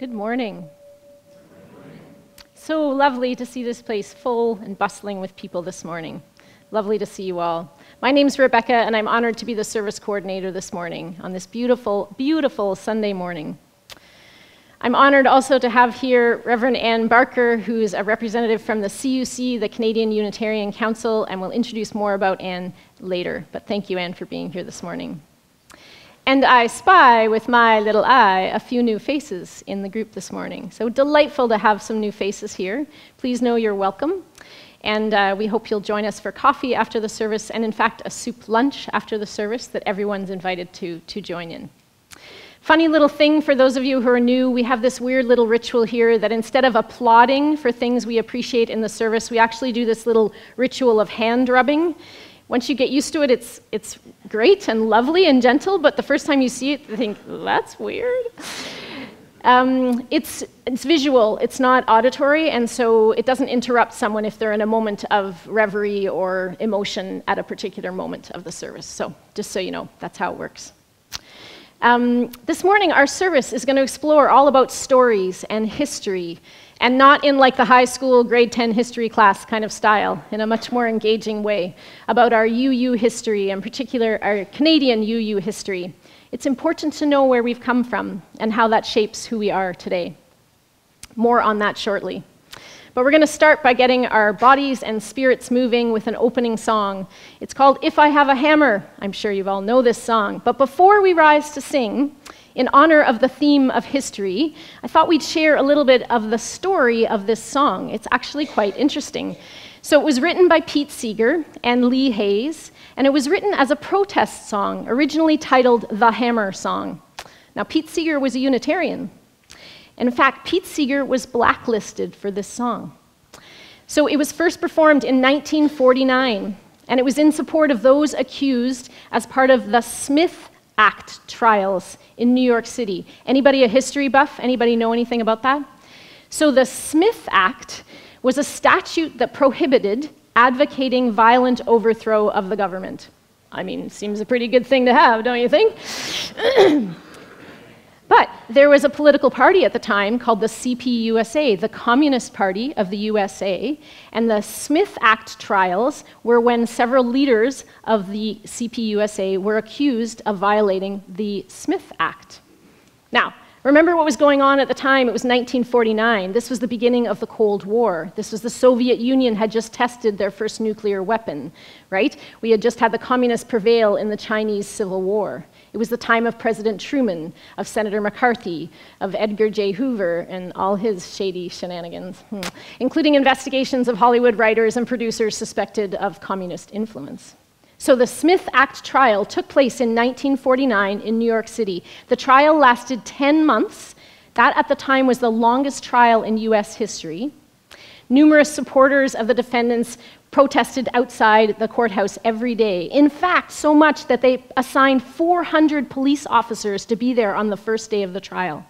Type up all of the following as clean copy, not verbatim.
Good morning. So lovely to see this place full and bustling with people this morning. Lovely to see you all. My name's Rebecca, and I'm honored to be the service coordinator this morning on this beautiful, beautiful Sunday morning. I'm honored also to have here Reverend Ann Barker, who's a representative from the CUC, the Canadian Unitarian Council, and we'll introduce more about Ann later. But thank you, Ann, for being here this morning. And I spy with my little eye a few new faces in the group this morning. So delightful to have some new faces here. Please know you're welcome. And we hope you'll join us for coffee after the service, and in fact, a soup lunch after the service that everyone's invited to join in. Funny little thing for those of you who are new, we have this weird little ritual here that instead of applauding for things we appreciate in the service, we actually do this little ritual of hand rubbing. Once you get used to it, it's great and lovely and gentle, but the first time you see it, you think, that's weird. It's visual, it's not auditory, and so it doesn't interrupt someone if they're in a moment of reverie or emotion at a particular moment of the service. So just so you know, that's how it works. This morning, our service is going to explore all about stories and history, and not in like the high school grade 10 history class kind of style, in a much more engaging way, about our UU history, in particular our Canadian UU history. It's important to know where we've come from and how that shapes who we are today. More on that shortly. But we're going to start by getting our bodies and spirits moving with an opening song. It's called If I Have a Hammer. I'm sure you all know this song. But before we rise to sing, in honor of the theme of history, I thought we'd share a little bit of the story of this song. It's actually quite interesting. So it was written by Pete Seeger and Lee Hayes, and it was written as a protest song, originally titled The Hammer Song. Now, Pete Seeger was a Unitarian. And in fact, Pete Seeger was blacklisted for this song. So it was first performed in 1949, and it was in support of those accused as part of the Smith Act trials in New York City. Anybody a history buff? Anybody know anything about that? So the Smith Act was a statute that prohibited advocating violent overthrow of the government. I mean, seems a pretty good thing to have, don't you think? But there was a political party at the time called the CPUSA, the Communist Party of the USA, and the Smith Act trials were when several leaders of the CPUSA were accused of violating the Smith Act. Now, remember what was going on at the time? It was 1949. This was the beginning of the Cold War. This was the Soviet Union had just tested their first nuclear weapon, right? We had just had the communists prevail in the Chinese Civil War. It was the time of President Truman, of Senator McCarthy, of Edgar J. Hoover, and all his shady shenanigans, including investigations of Hollywood writers and producers suspected of communist influence. So the Smith Act trial took place in 1949 in New York City. The trial lasted 10 months. That at the time was the longest trial in US history. Numerous supporters of the defendants protested outside the courthouse every day. In fact, so much that they assigned 400 police officers to be there on the first day of the trial.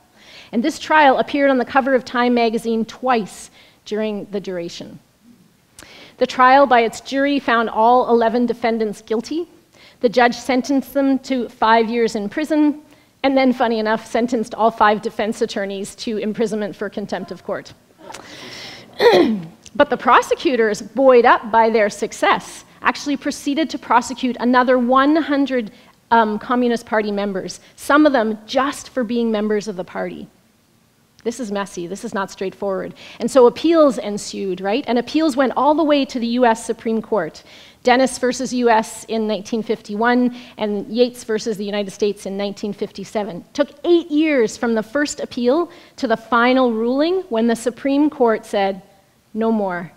And this trial appeared on the cover of Time magazine twice during the duration. The trial by its jury found all 11 defendants guilty. The judge sentenced them to 5 years in prison, and then, funny enough, sentenced all 5 defense attorneys to imprisonment for contempt of court. But the prosecutors, buoyed up by their success, actually proceeded to prosecute another 100 Communist Party members, some of them just for being members of the party. This is messy. This is not straightforward. And so appeals ensued, right? And appeals went all the way to the US Supreme Court. Dennis versus US in 1951 and Yates versus the United States in 1957. It took 8 years from the first appeal to the final ruling when the Supreme Court said, no more.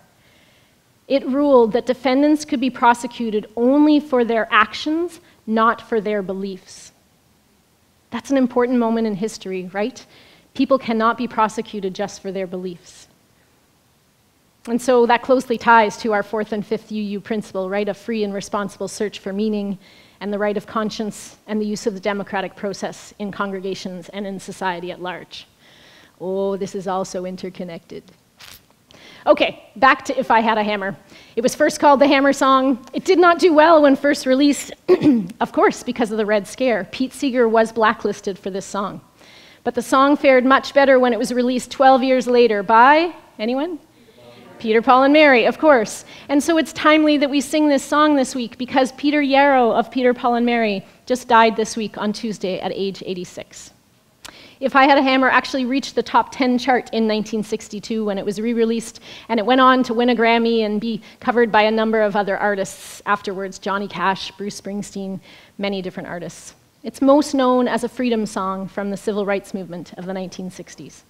It ruled that defendants could be prosecuted only for their actions, not for their beliefs. That's an important moment in history, right? People cannot be prosecuted just for their beliefs. And so that closely ties to our 4th and 5th UU principle, right? A free and responsible search for meaning, and the right of conscience, and the use of the democratic process in congregations and in society at large. Oh, this is also interconnected. Okay, back to If I Had a Hammer. It was first called the Hammer Song. It did not do well when first released, of course, because of the Red Scare. Pete Seeger was blacklisted for this song. But the song fared much better when it was released 12 years later by, anyone? Peter, Paul, and Mary, of course. And so it's timely that we sing this song this week because Peter Yarrow of Peter, Paul, and Mary just died this week on Tuesday at age 86. If I Had a Hammer actually reached the top 10 chart in 1962 when it was re-released, and it went on to win a Grammy and be covered by a number of other artists afterwards, Johnny Cash, Bruce Springsteen, many different artists. It's most known as a freedom song from the civil rights movement of the 1960s.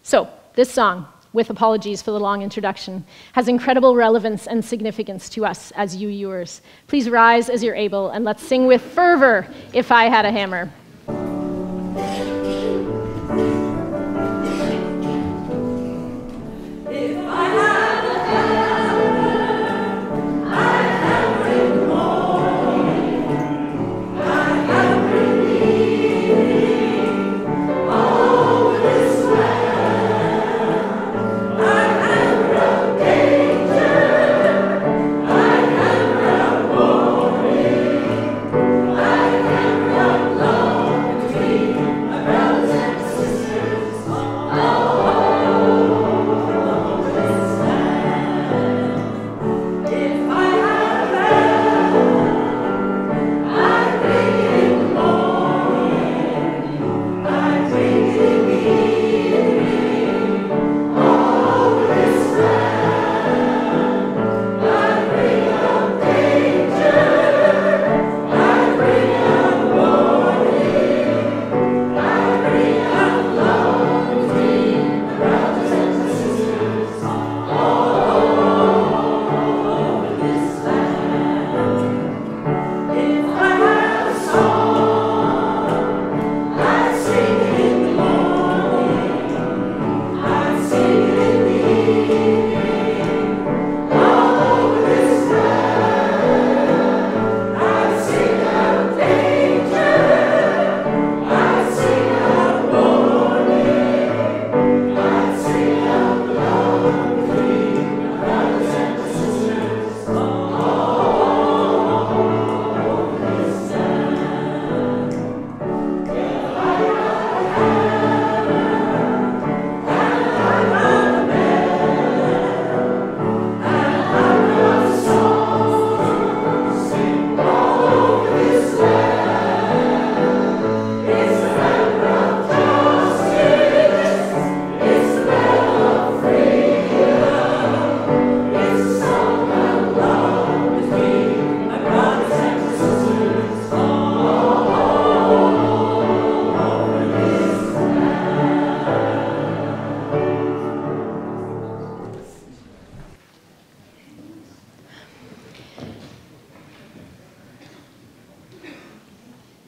So, this song, with apologies for the long introduction, has incredible relevance and significance to us as you viewers. Please rise as you're able, and let's sing with fervor, If I Had a Hammer.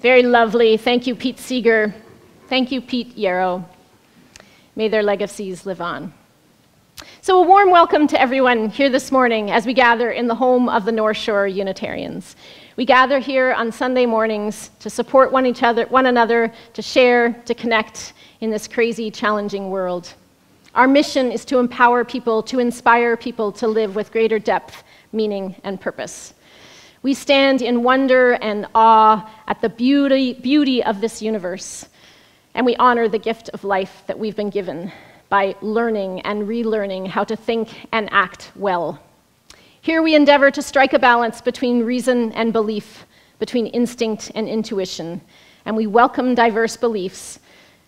Very lovely. Thank you, Pete Seeger. Thank you, Pete Yarrow. May their legacies live on. So a warm welcome to everyone here this morning as we gather in the home of the North Shore Unitarians. We gather here on Sunday mornings to support one another, to share, to connect in this crazy, challenging world. Our mission is to empower people, to inspire people to live with greater depth, meaning, and purpose. We stand in wonder and awe at the beauty of this universe, and we honor the gift of life that we've been given by learning and relearning how to think and act well. Here we endeavor to strike a balance between reason and belief, between instinct and intuition, and we welcome diverse beliefs.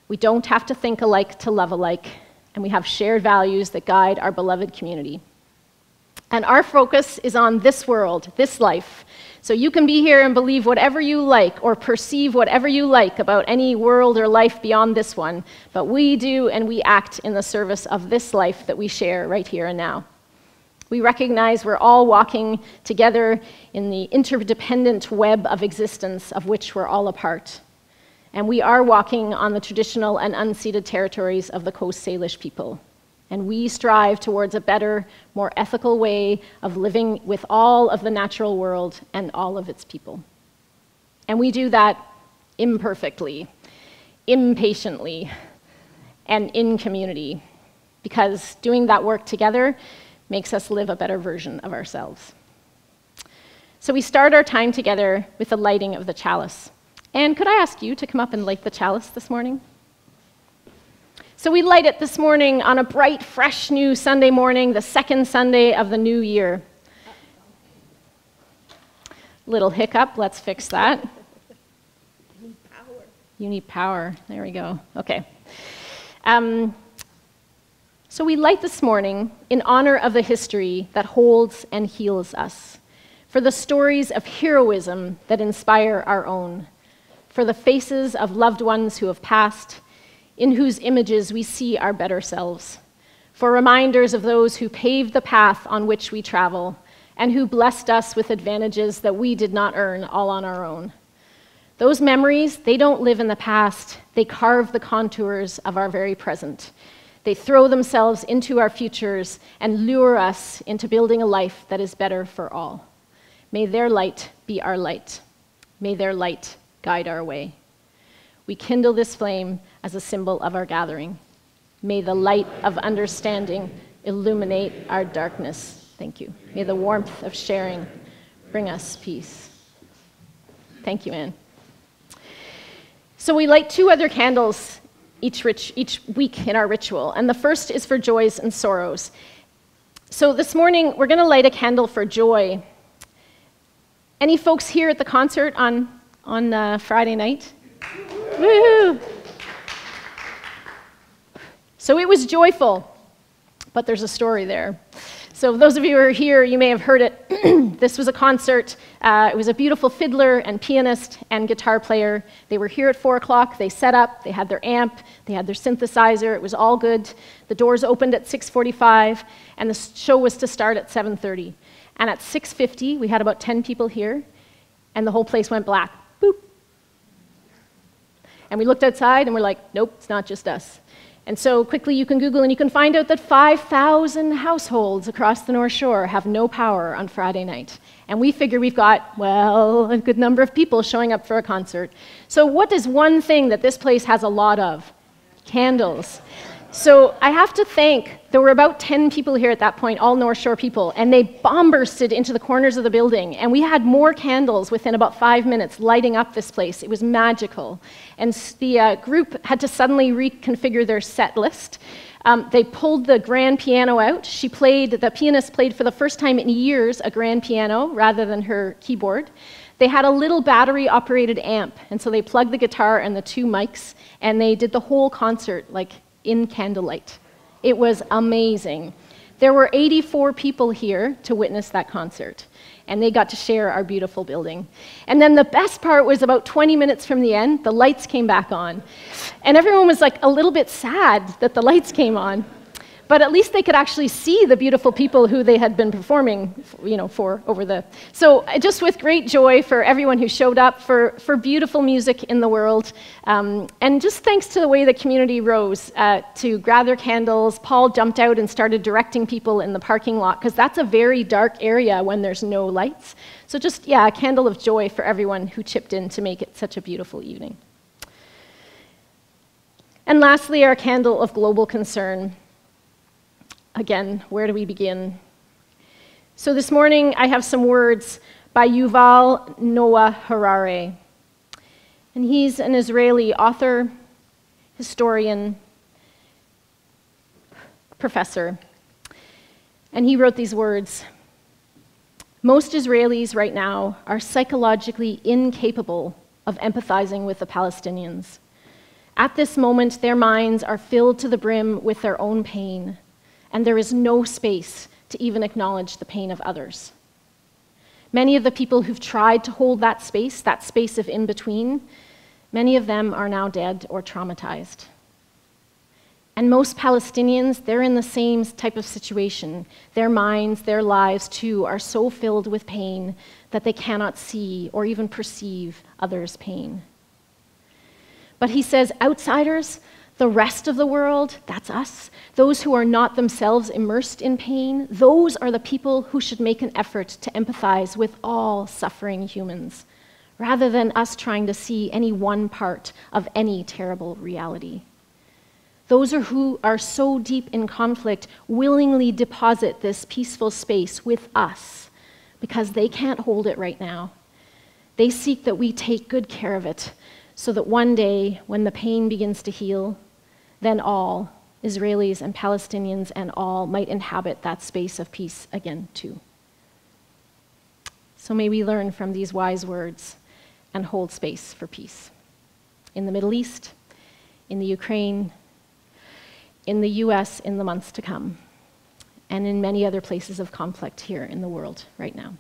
We don't have to think alike to love alike, and we have shared values that guide our beloved community. And our focus is on this world, this life. So you can be here and believe whatever you like or perceive whatever you like about any world or life beyond this one, but we do and we act in the service of this life that we share right here and now. We recognize we're all walking together in the interdependent web of existence of which we're all a part. And we are walking on the traditional and unceded territories of the Coast Salish people. And we strive towards a better, more ethical way of living with all of the natural world and all of its people. And we do that imperfectly, impatiently, and in community, because doing that work together makes us live a better version of ourselves. So we start our time together with the lighting of the chalice. And could I ask you to come up and light the chalice this morning? So we light it this morning on a bright, fresh new Sunday morning, the second Sunday of the new year. Little hiccup, let's fix that. You need power. There we go. Okay. So we light this morning in honor of the history that holds and heals us, for the stories of heroism that inspire our own, for the faces of loved ones who have passed, in whose images we see our better selves, for reminders of those who paved the path on which we travel and who blessed us with advantages that we did not earn all on our own. Those memories, they don't live in the past. They carve the contours of our very present. They throw themselves into our futures and lure us into building a life that is better for all. May their light be our light. May their light guide our way. We kindle this flame as a symbol of our gathering. May the light of understanding illuminate our darkness. Thank you. May the warmth of sharing bring us peace. Thank you, Anne. So we light 2 other candles each week in our ritual, and the first is for joys and sorrows. So this morning, we're going to light a candle for joy. Any folks here at the concert on Friday night? Woo-hoo! So it was joyful, but there's a story there. So those of you who are here, you may have heard it. This was a concert. It was a beautiful fiddler and pianist and guitar player. They were here at 4 o'clock. They set up. They had their amp. They had their synthesizer. It was all good. The doors opened at 6:45, and the show was to start at 7:30. And at 6:50, we had about 10 people here, and the whole place went black. Boop. And we looked outside, and we're like, nope, it's not just us. And so quickly you can Google and you can find out that 5,000 households across the North Shore have no power on Friday night. And we figure we've got, well, a good number of people showing up for a concert. So what is one thing that this place has a lot of? Candles. So I have to thank, there were about 10 people here at that point, all North Shore people, and they bomb-bursted into the corners of the building, and we had more candles within about 5 minutes lighting up this place. It was magical. And the group had to suddenly reconfigure their set list. They pulled the grand piano out. The pianist played for the first time in years a grand piano rather than her keyboard. They had a little battery-operated amp, and so they plugged the guitar and the 2 mics, and they did the whole concert like in candlelight. It was amazing. There were 84 people here to witness that concert, and they got to share our beautiful building. And then the best part was about 20 minutes from the end, the lights came back on. And everyone was like a little bit sad that the lights came on. But at least they could actually see the beautiful people who they had been performing, for over the... So just with great joy for everyone who showed up, for beautiful music in the world, and just thanks to the way the community rose to gather candles. Paul jumped out and started directing people in the parking lot, because that's a very dark area when there's no lights. So just, a candle of joy for everyone who chipped in to make it such a beautiful evening. And lastly, our candle of global concern. Again, where do we begin? So this morning, I have some words by Yuval Noah Harari. And he's an Israeli author, historian, professor. And he wrote these words: "Most Israelis right now are psychologically incapable of empathizing with the Palestinians. At this moment, their minds are filled to the brim with their own pain, and there is no space to even acknowledge the pain of others. Many of the people who've tried to hold that space of in-between, many of them are now dead or traumatized. And most Palestinians, they're in the same type of situation. Their minds, their lives too, are so filled with pain that they cannot see or even perceive others' pain." But he says, outsiders, the rest of the world, that's us, those who are not themselves immersed in pain, those are the people who should make an effort to empathize with all suffering humans, rather than us trying to see any one part of any terrible reality. Those who are so deep in conflict willingly deposit this peaceful space with us because they can't hold it right now. They seek that we take good care of it so that one day, when the pain begins to heal, then all, Israelis and Palestinians and all, might inhabit that space of peace again too. So may we learn from these wise words and hold space for peace. In the Middle East, in the Ukraine, in the US in the months to come, and in many other places of conflict here in the world right now.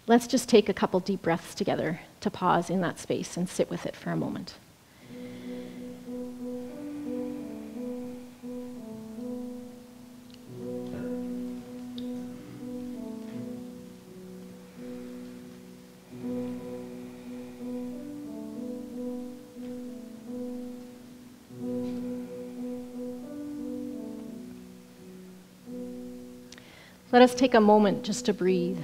Let's just take a couple deep breaths together to pause in that space and sit with it for a moment. Let us take a moment just to breathe.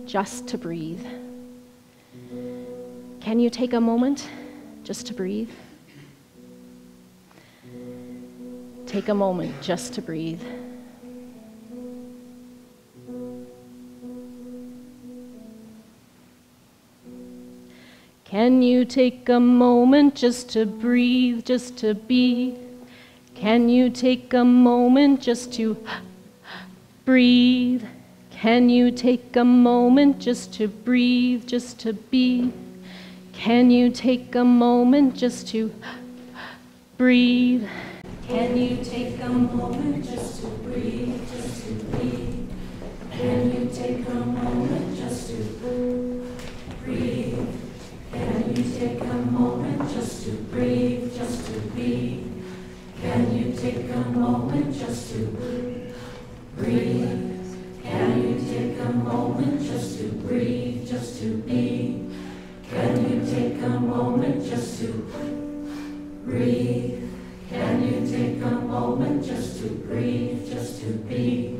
Just to breathe. Can you take a moment just to breathe? Take a moment just to breathe. Can you take a moment just to breathe, just to be? Can you take a moment just to breathe? Can you take a moment just to breathe, just to be? Can you take a moment just to breathe? Can you take a moment just to breathe, just to be? Can you take a moment just to breathe? Can you take a moment just to breathe, just to be? Can you take a moment just to breathe? Can you take a moment just to breathe, just to be? Can you take a moment just to breathe? Can you take a moment just to breathe, just to be?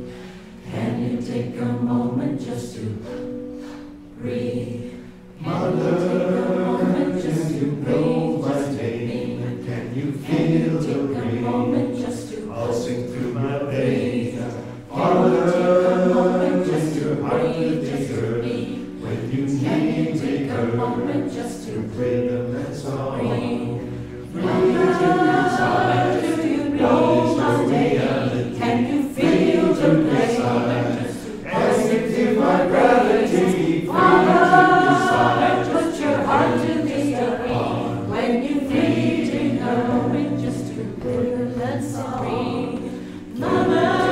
Can you take a moment just to breathe? Mother, can you know my name? Can you feel the rain pulsing through my veins? Father, when your heart will take her, when you need take her, to play them that song. Breathe inside, do you know my name? Can you feel the rain pulsing through my gravity? Father, put your heart to the beat when you need take a moment just to play them that song. Mother,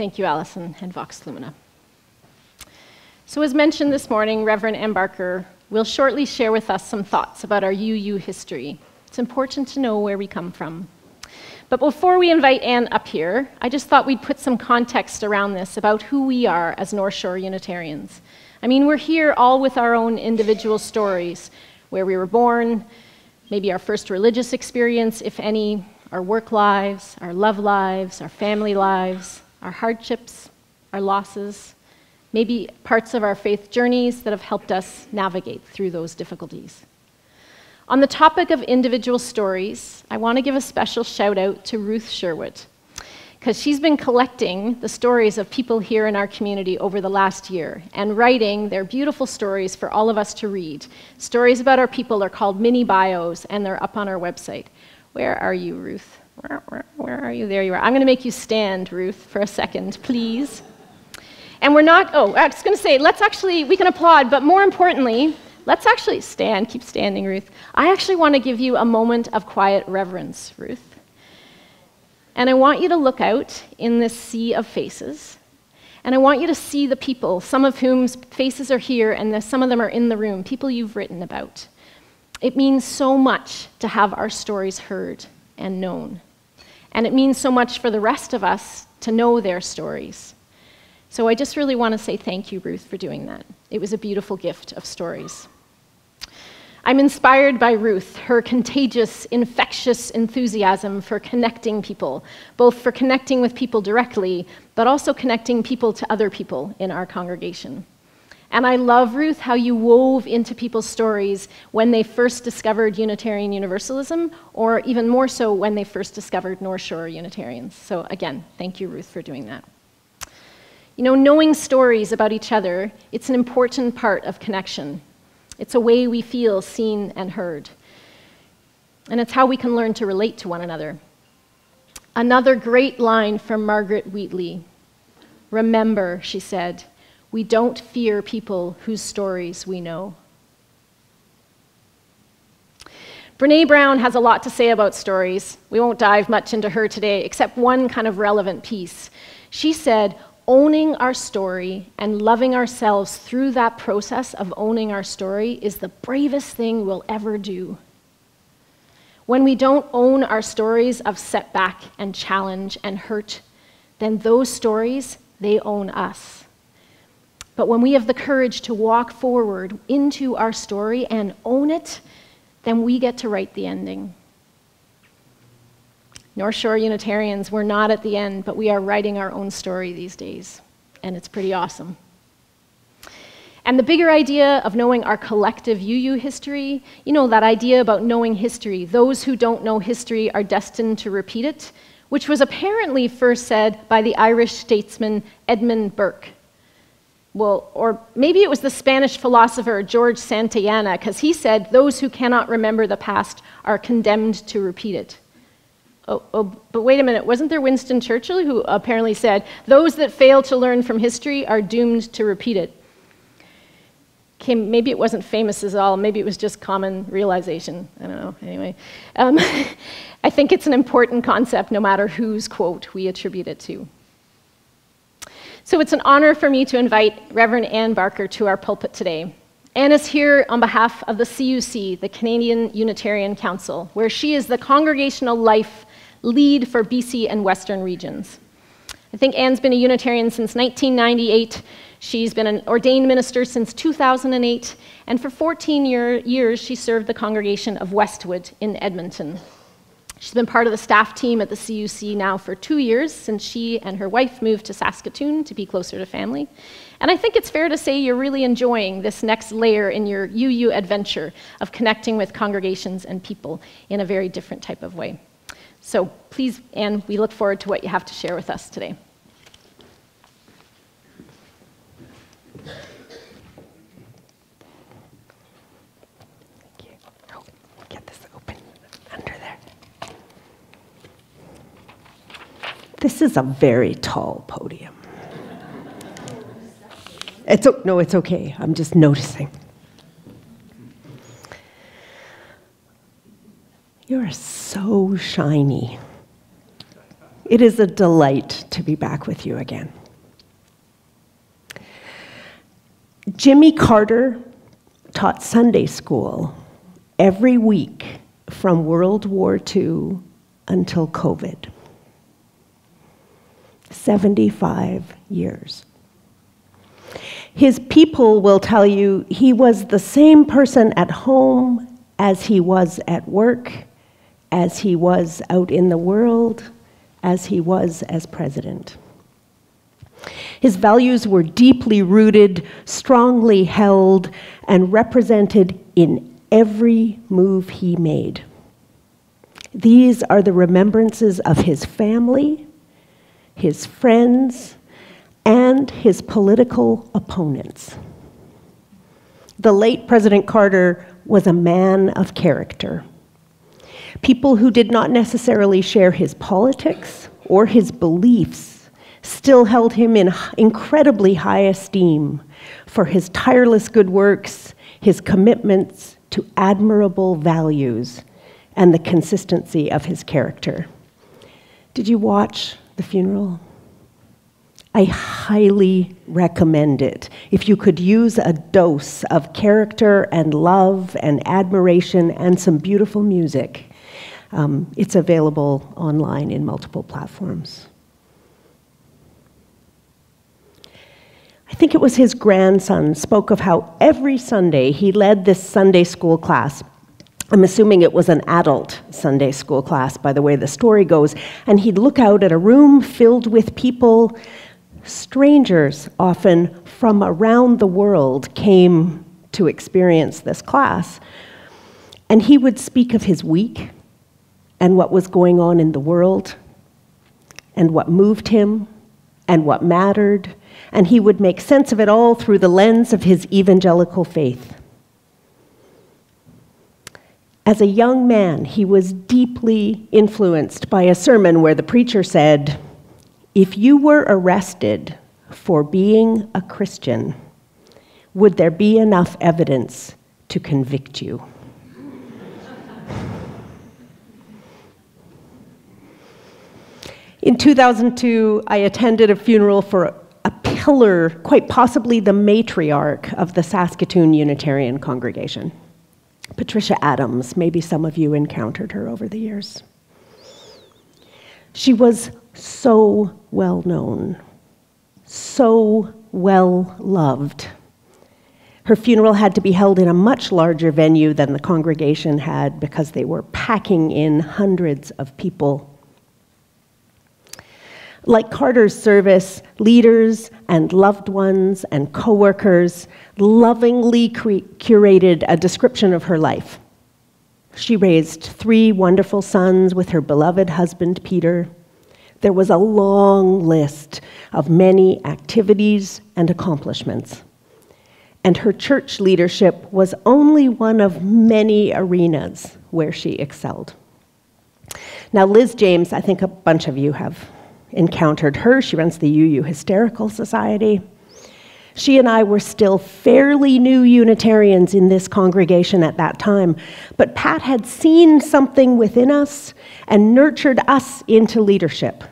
Thank you, Alison and Vox Lumina. So as mentioned this morning, Reverend M. Barker will shortly share with us some thoughts about our UU history. It's important to know where we come from. But before we invite Anne up here, I just thought we'd put some context around this about who we are as North Shore Unitarians. I mean, we're here all with our own individual stories, where we were born, maybe our first religious experience, if any, our work lives, our love lives, our family lives, our hardships, our losses, maybe parts of our faith journeys that have helped us navigate through those difficulties. On the topic of individual stories, I want to give a special shout out to Ruth Sherwood, because she's been collecting the stories of people here in our community over the last year and writing their beautiful stories for all of us to read. Stories about our people are called mini bios, and they're up on our website. Where are you, Ruth? Where are you? There you are. I'm going to make you stand, Ruth, for a second, please. And we're not, I was going to say, we can applaud, but more importantly, let's actually stand. Keep standing, Ruth. I actually want to give you a moment of quiet reverence, Ruth. And I want you to look out in this sea of faces, and I want you to see the people, some of whom's faces are here, and some of them are in the room, people you've written about. It means so much to have our stories heard and known. And it means so much for the rest of us to know their stories. So I just really want to say thank you, Ruth, for doing that. It was a beautiful gift of stories. I'm inspired by Ruth, her contagious, infectious enthusiasm for connecting people, both for connecting with people directly, but also connecting people to other people in our congregation. And I love, Ruth, how you wove into people's stories when they first discovered Unitarian Universalism, or even more so when they first discovered North Shore Unitarians. So again, thank you, Ruth, for doing that. You know, knowing stories about each other, it's an important part of connection. It's a way we feel seen and heard. And it's how we can learn to relate to one another. Another great line from Margaret Wheatley. Remember, she said, we don't fear people whose stories we know. Brene Brown has a lot to say about stories. We won't dive much into her today, except one kind of relevant piece. She said, owning our story and loving ourselves through that process of owning our story is the bravest thing we'll ever do. When we don't own our stories of setback and challenge and hurt, then those stories, they own us. But when we have the courage to walk forward into our story and own it, then we get to write the ending. North Shore Unitarians, we're not at the end, but we are writing our own story these days, and it's pretty awesome. And the bigger idea of knowing our collective UU history, you know, that idea about knowing history, those who don't know history are destined to repeat it, which was apparently first said by the Irish statesman Edmund Burke. Well, or maybe it was the Spanish philosopher George Santayana, because he said, those who cannot remember the past are condemned to repeat it. But wait a minute, wasn't there Winston Churchill who apparently said, those that fail to learn from history are doomed to repeat it? Okay, maybe it wasn't famous at all, maybe it was just common realization, I don't know, anyway. I think it's an important concept no matter whose quote we attribute it to. So it's an honor for me to invite Reverend Ann Barker to our pulpit today. Anne is here on behalf of the CUC, the Canadian Unitarian Council, where she is the congregational life lead for BC and Western regions. I think Anne's been a Unitarian since 1998. She's been an ordained minister since 2008, and for 14 years she served the congregation of Westwood in Edmonton. She's been part of the staff team at the CUC now for 2 years since she and her wife moved to Saskatoon to be closer to family. And I think it's fair to say you're really enjoying this next layer in your UU adventure of connecting with congregations and people in a very different type of way. So please, Anne, we look forward to what you have to share with us today. Thank you. Oh, get this open under there. This is a very tall podium. No, it's okay. I'm just noticing. You're so shiny. It is a delight to be back with you again. Jimmy Carter taught Sunday school every week from World War II until COVID. 75 years. His people will tell you he was the same person at home as he was at work, as he was out in the world, as he was as president. His values were deeply rooted, strongly held, and represented in every move he made. These are the remembrances of his family, his friends, and his political opponents. The late President Carter was a man of character. People who did not necessarily share his politics or his beliefs still held him in incredibly high esteem for his tireless good works, his commitments to admirable values, and the consistency of his character. Did you watch the funeral? I highly recommend it. If you could use a dose of character and love and admiration and some beautiful music, it's available online in multiple platforms. I think it was his grandson spoke of how every Sunday he led this Sunday school class. I'm assuming it was an adult Sunday school class, by the way the story goes, and he'd look out at a room filled with people. Strangers, often from around the world, came to experience this class. And he would speak of his week and what was going on in the world and what moved him and what mattered. And he would make sense of it all through the lens of his evangelical faith. As a young man, he was deeply influenced by a sermon where the preacher said, "If you were arrested for being a Christian, would there be enough evidence to convict you?" In 2002, I attended a funeral for a pillar, quite possibly the matriarch of the Saskatoon Unitarian Congregation. Patricia Adams, maybe some of you encountered her over the years. She was so well known, so well loved. Her funeral had to be held in a much larger venue than the congregation had because they were packing in hundreds of people. Like Carter's service, leaders and loved ones and coworkers lovingly curated a description of her life. She raised 3 wonderful sons with her beloved husband, Peter. There was a long list of many activities and accomplishments. And her church leadership was only one of many arenas where she excelled. Now, Liz James, I think a bunch of you have encountered her. She runs the UU Hysterical Society. She and I were still fairly new Unitarians in this congregation at that time, but Pat had seen something within us and nurtured us into leadership,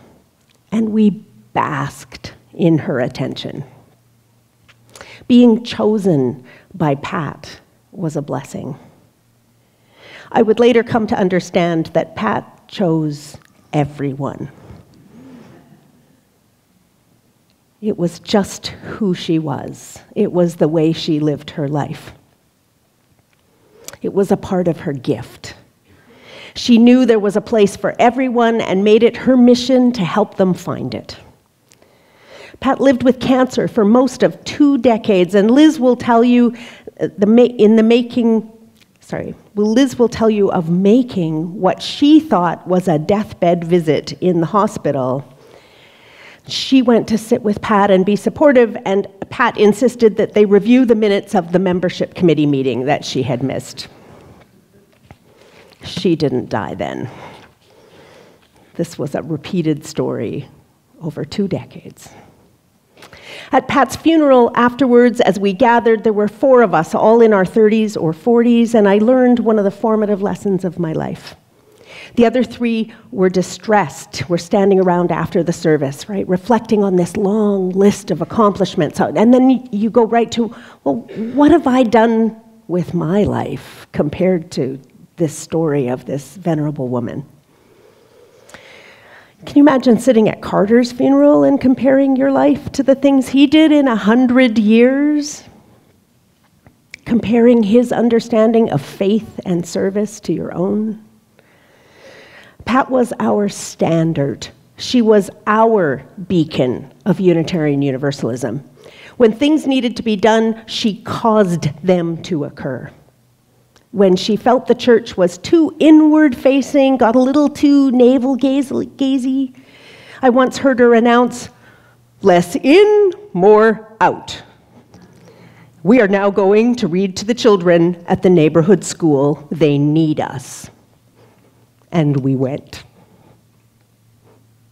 and we basked in her attention. Being chosen by Pat was a blessing. I would later come to understand that Pat chose everyone. It was just who she was. It was the way she lived her life. It was a part of her gift. She knew there was a place for everyone and made it her mission to help them find it. Pat lived with cancer for most of 2 decades, and Liz will tell you Liz will tell you of making what she thought was a deathbed visit in the hospital. She went to sit with Pat and be supportive, and Pat insisted that they review the minutes of the membership committee meeting that she had missed. She didn't die then. This was a repeated story over 2 decades. At Pat's funeral afterwards, as we gathered, there were 4 of us, all in our 30s or 40s, and I learned one of the formative lessons of my life. The other 3 were distressed, were standing around after the service, right, reflecting on this long list of accomplishments. And then you go right to, well, what have I done with my life compared to this story of this venerable woman? Can you imagine sitting at Carter's funeral and comparing your life to the things he did in 100 years? Comparing his understanding of faith and service to your own? Pat was our standard. She was our beacon of Unitarian Universalism. When things needed to be done, she caused them to occur. When she felt the church was too inward-facing, got a little too navel-gazy, I once heard her announce, "Less in, more out. We are now going to read to the children at the neighborhood school. They need us." And we went.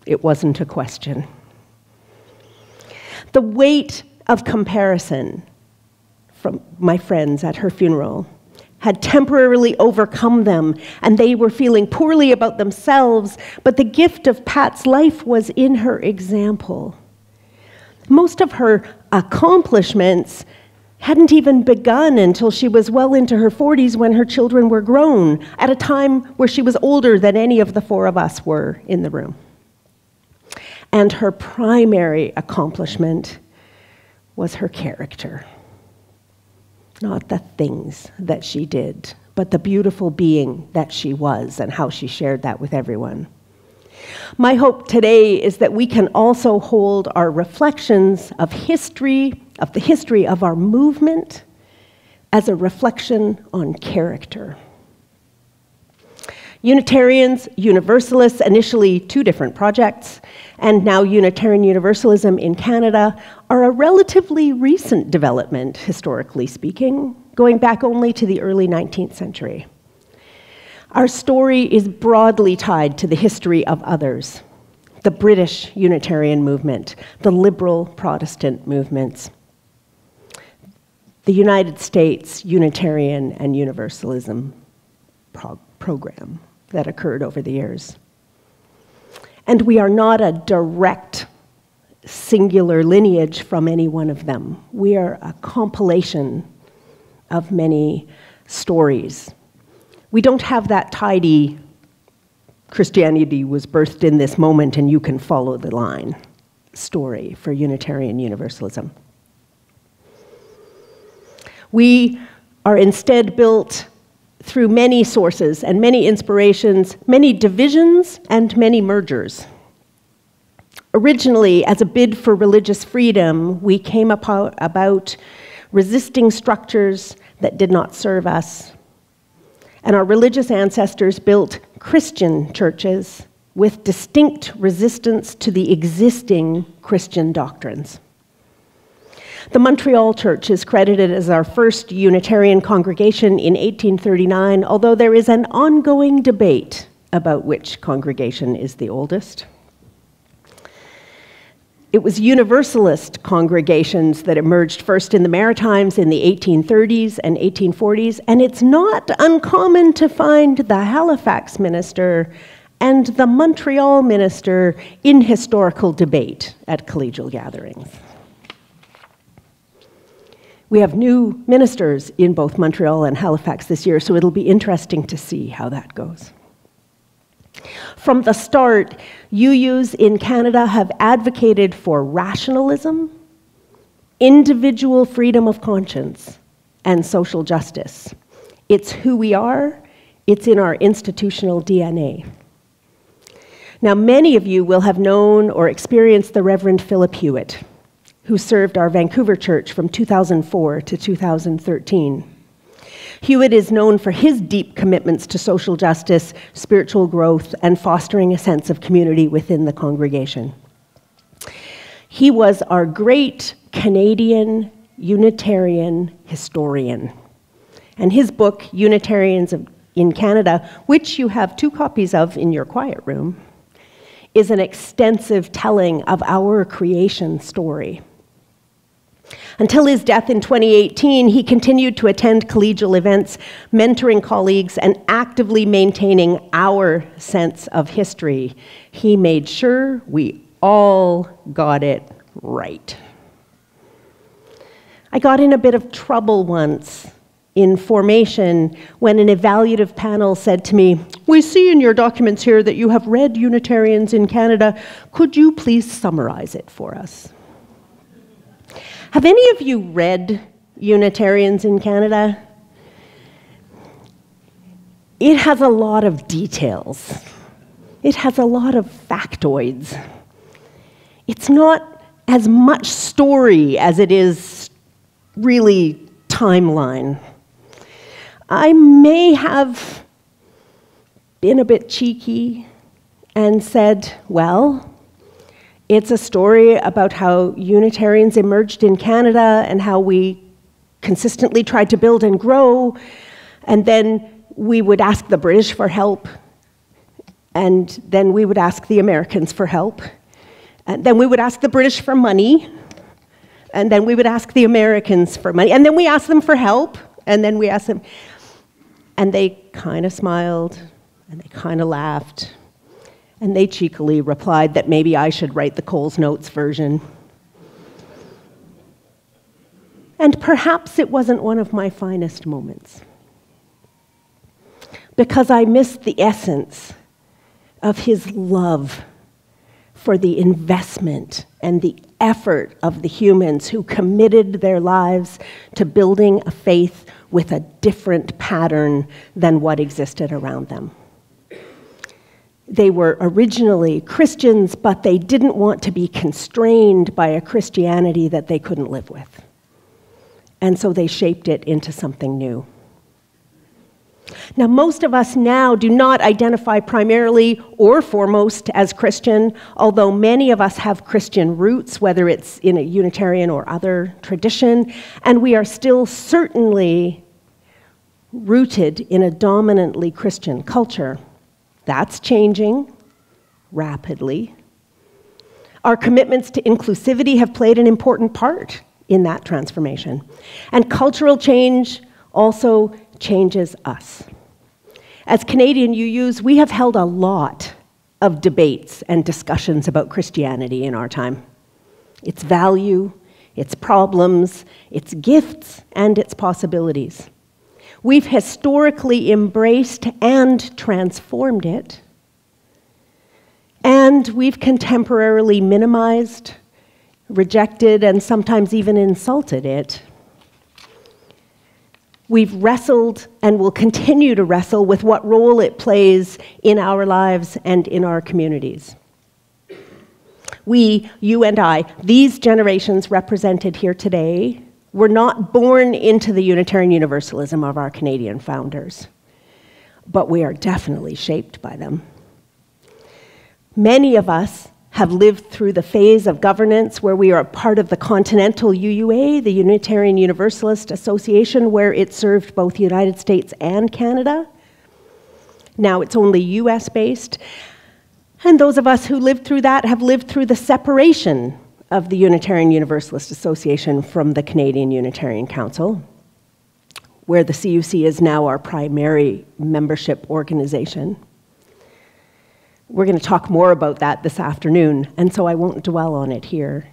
It wasn't a question. The weight of comparison from my friends at her funeral had temporarily overcome them, and they were feeling poorly about themselves, but the gift of Pat's life was in her example. Most of her accomplishments hadn't even begun until she was well into her 40s when her children were grown, at a time where she was older than any of the four of us were in the room. And her primary accomplishment was her character. Not the things that she did, but the beautiful being that she was and how she shared that with everyone. My hope today is that we can also hold our reflections of history, of the history of our movement, as a reflection on character. Unitarians, Universalists, initially two different projects, and now Unitarian Universalism in Canada, are a relatively recent development, historically speaking, going back only to the early 19th century. Our story is broadly tied to the history of others: the British Unitarian movement, the liberal Protestant movements, the United States Unitarian and Universalism program that occurred over the years. And we are not a direct, singular lineage from any one of them. We are a compilation of many stories. We don't have that tidy, Christianity was birthed in this moment and you can follow the line story for Unitarian Universalism. We are instead built through many sources and many inspirations, many divisions and many mergers. Originally, as a bid for religious freedom, we came about resisting structures that did not serve us. And our religious ancestors built Christian churches with distinct resistance to the existing Christian doctrines. The Montreal Church is credited as our first Unitarian congregation in 1839, although there is an ongoing debate about which congregation is the oldest. It was Universalist congregations that emerged first in the Maritimes in the 1830s and 1840s, and it's not uncommon to find the Halifax minister and the Montreal minister in historical debate at collegial gatherings. We have new ministers in both Montreal and Halifax this year, so it'll be interesting to see how that goes. From the start, UUs in Canada have advocated for rationalism, individual freedom of conscience, and social justice. It's who we are, it's in our institutional DNA. Now, many of you will have known or experienced the Reverend Philip Hewitt, who served our Vancouver church from 2004 to 2013. Hewitt is known for his deep commitments to social justice, spiritual growth, and fostering a sense of community within the congregation. He was our great Canadian Unitarian historian. And his book, Unitarians in Canada, which you have 2 copies of in your quiet room, is an extensive telling of our creation story. Until his death in 2018, he continued to attend collegial events, mentoring colleagues, and actively maintaining our sense of history. He made sure we all got it right. I got in a bit of trouble once in formation when an evaluative panel said to me, "We see in your documents here that you have read Unitarians in Canada. Could you please summarize it for us?" Have any of you read Unitarians in Canada? It has a lot of details. It has a lot of factoids. It's not as much story as it is really timeline. I may have been a bit cheeky and said, well, it's a story about how Unitarians emerged in Canada and how we consistently tried to build and grow, and then we would ask the British for help, and then we would ask the Americans for help, and then we would ask the British for money, and then we would ask the Americans for money, and then we asked them for help, and then we asked them, and they kind of smiled, and they kind of laughed, and they cheekily replied that maybe I should write the Coles Notes version. And perhaps it wasn't one of my finest moments, because I missed the essence of his love for the investment and the effort of the humans who committed their lives to building a faith with a different pattern than what existed around them. They were originally Christians, but they didn't want to be constrained by a Christianity that they couldn't live with. And so they shaped it into something new. Now, most of us now do not identify primarily or foremost as Christian, although many of us have Christian roots, whether it's in a Unitarian or other tradition, and we are still certainly rooted in a dominantly Christian culture. That's changing rapidly. Our commitments to inclusivity have played an important part in that transformation. And cultural change also changes us. As Canadian UUs, we have held a lot of debates and discussions about Christianity in our time. Its value, its problems, its gifts, and its possibilities. We've historically embraced and transformed it, and we've contemporarily minimized, rejected, and sometimes even insulted it. We've wrestled and will continue to wrestle with what role it plays in our lives and in our communities. We, you and I, these generations represented here today, were not born into the Unitarian Universalism of our Canadian founders, but we are definitely shaped by them. Many of us have lived through the phase of governance where we are a part of the continental UUA, the Unitarian Universalist Association, where it served both the United States and Canada. Now it's only US-based. And those of us who lived through that have lived through the separation of the Unitarian Universalist Association from the Canadian Unitarian Council, where the CUC is now our primary membership organization. We're going to talk more about that this afternoon, and so I won't dwell on it here.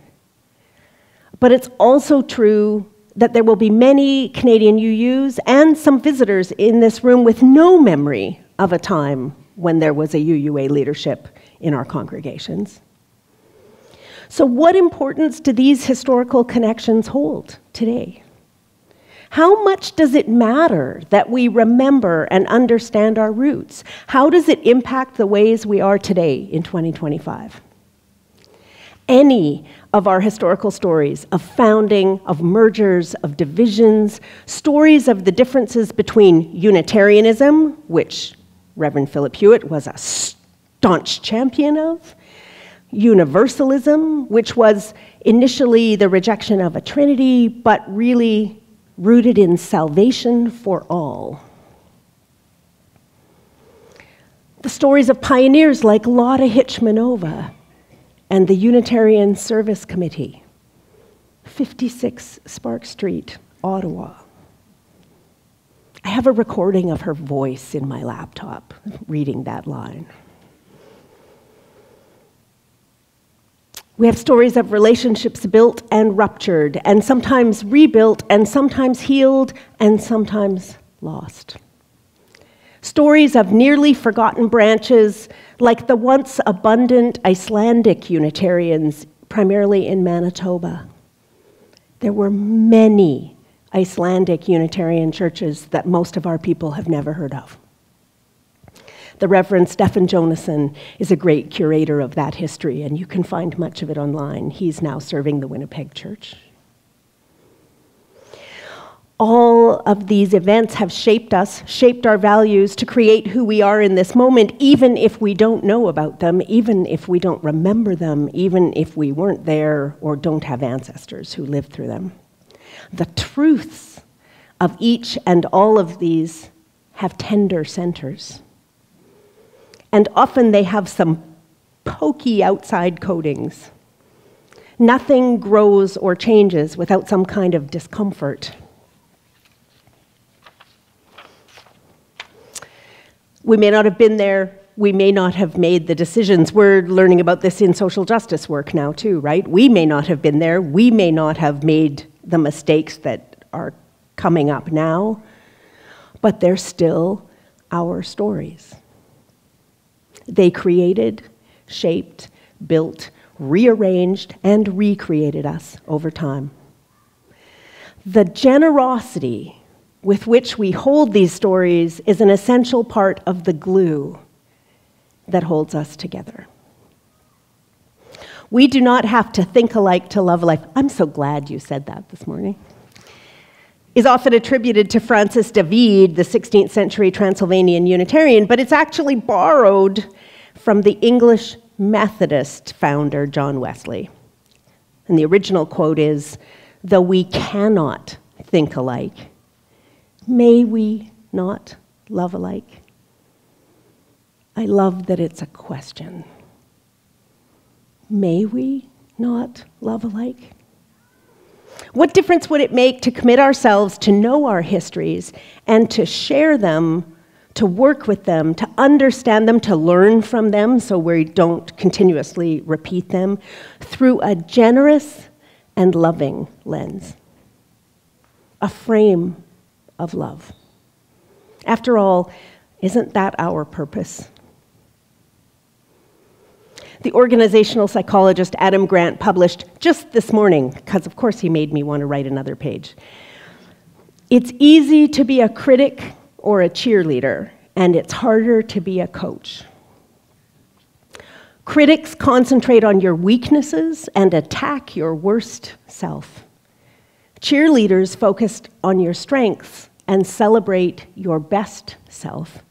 But it's also true that there will be many Canadian UUs and some visitors in this room with no memory of a time when there was a UUA leadership in our congregations. So what importance do these historical connections hold today? How much does it matter that we remember and understand our roots? How does it impact the ways we are today in 2025? Any of our historical stories of founding, of mergers, of divisions, stories of the differences between Unitarianism, which Reverend Philip Hewitt was a staunch champion of, Universalism, which was initially the rejection of a Trinity, but really rooted in salvation for all. The stories of pioneers like Lotta Hitchmanova and the Unitarian Service Committee, 56 Spark Street, Ottawa. I have a recording of her voice in my laptop reading that line. We have stories of relationships built and ruptured, and sometimes rebuilt, and sometimes healed, and sometimes lost. Stories of nearly forgotten branches, like the once abundant Icelandic Unitarians, primarily in Manitoba. There were many Icelandic Unitarian churches that most of our people have never heard of. The Reverend Stephen Jonason is a great curator of that history, and you can find much of it online. He's now serving the Winnipeg Church. All of these events have shaped us, shaped our values to create who we are in this moment, even if we don't know about them, even if we don't remember them, even if we weren't there or don't have ancestors who lived through them. The truths of each and all of these have tender centers. And often they have some pokey outside coatings. Nothing grows or changes without some kind of discomfort. We may not have been there, we may not have made the decisions. We're learning about this in social justice work now too, right? We may not have been there, we may not have made the mistakes that are coming up now, but they're still our stories. They created, shaped, built, rearranged, and recreated us over time. The generosity with which we hold these stories is an essential part of the glue that holds us together. We do not have to think alike to love alike. I'm so glad you said that this morning. Is often attributed to Francis David, the 16th century Transylvanian Unitarian, but it's actually borrowed from the English Methodist founder, John Wesley. And the original quote is, "Though we cannot think alike, may we not love alike?" I love that it's a question. May we not love alike? What difference would it make to commit ourselves to know our histories and to share them, to work with them, to understand them, to learn from them so we don't continuously repeat them through a generous and loving lens, a frame of love? After all, isn't that our purpose? The organizational psychologist Adam Grant published just this morning, because of course he made me want to write another page. It's easy to be a critic or a cheerleader, and it's harder to be a coach. Critics concentrate on your weaknesses and attack your worst self. Cheerleaders focus on your strengths and celebrate your best self.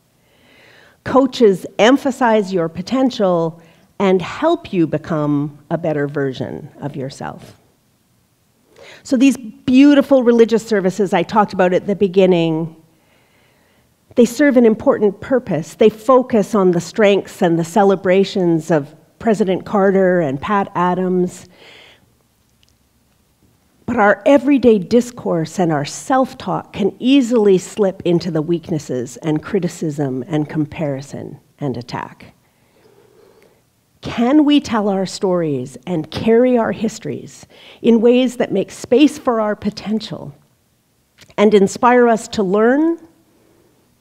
Coaches emphasize your potential and help you become a better version of yourself. So these beautiful religious services I talked about at the beginning, they serve an important purpose. They focus on the strengths and the celebrations of President Carter and Pat Adams. But our everyday discourse and our self-talk can easily slip into the weaknesses and criticism and comparison and attack. Can we tell our stories and carry our histories in ways that make space for our potential and inspire us to learn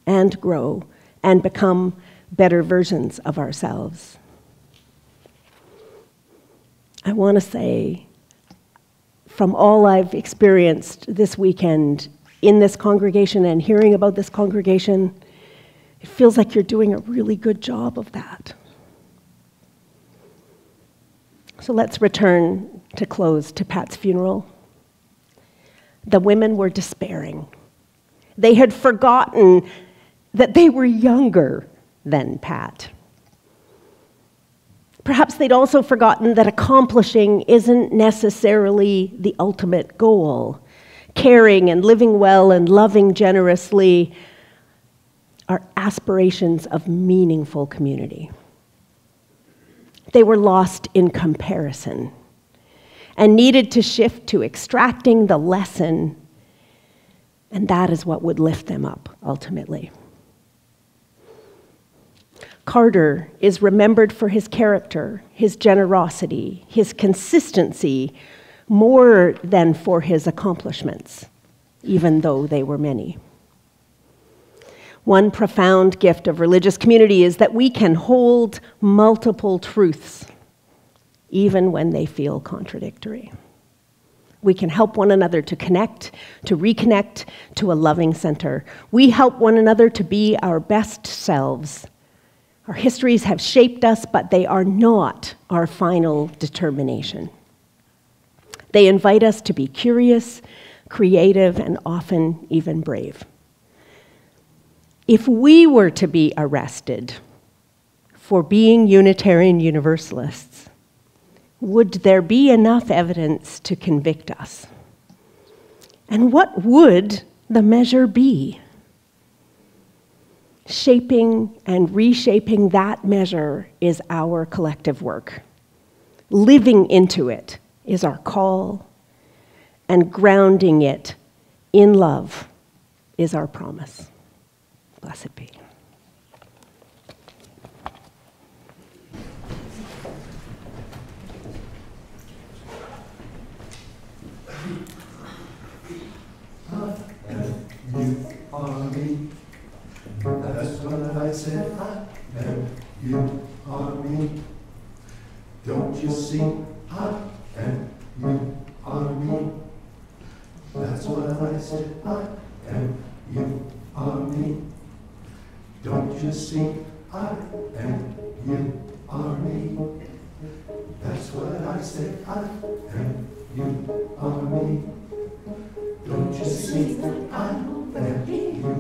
and grow and become better versions of ourselves? I want to say, from all I've experienced this weekend in this congregation and hearing about this congregation, it feels like you're doing a really good job of that. So let's return to close to Pat's funeral. The women were despairing. They had forgotten that they were younger than Pat. Perhaps they'd also forgotten that accomplishing isn't necessarily the ultimate goal. Caring and living well and loving generously are aspirations of meaningful community. They were lost in comparison and needed to shift to extracting the lesson, and that is what would lift them up ultimately. Carter is remembered for his character, his generosity, his consistency, more than for his accomplishments, even though they were many. One profound gift of religious community is that we can hold multiple truths, even when they feel contradictory. We can help one another to connect, to reconnect to a loving center. We help one another to be our best selves Our histories have shaped us, but they are not our final determination. They invite us to be curious, creative, and often even brave. If we were to be arrested for being Unitarian Universalists, would there be enough evidence to convict us? And what would the measure be? Shaping and reshaping that measure is our collective work. Living into it is our call, and grounding it in love is our promise. Blessed be. You are me. That's what I said. I am. You are me. Don't you see? I am. You are me. That's what I said. I am. You are me. Don't you see? I am. You are me. That's what I said. I am. You are me. Don't you see that I'm over here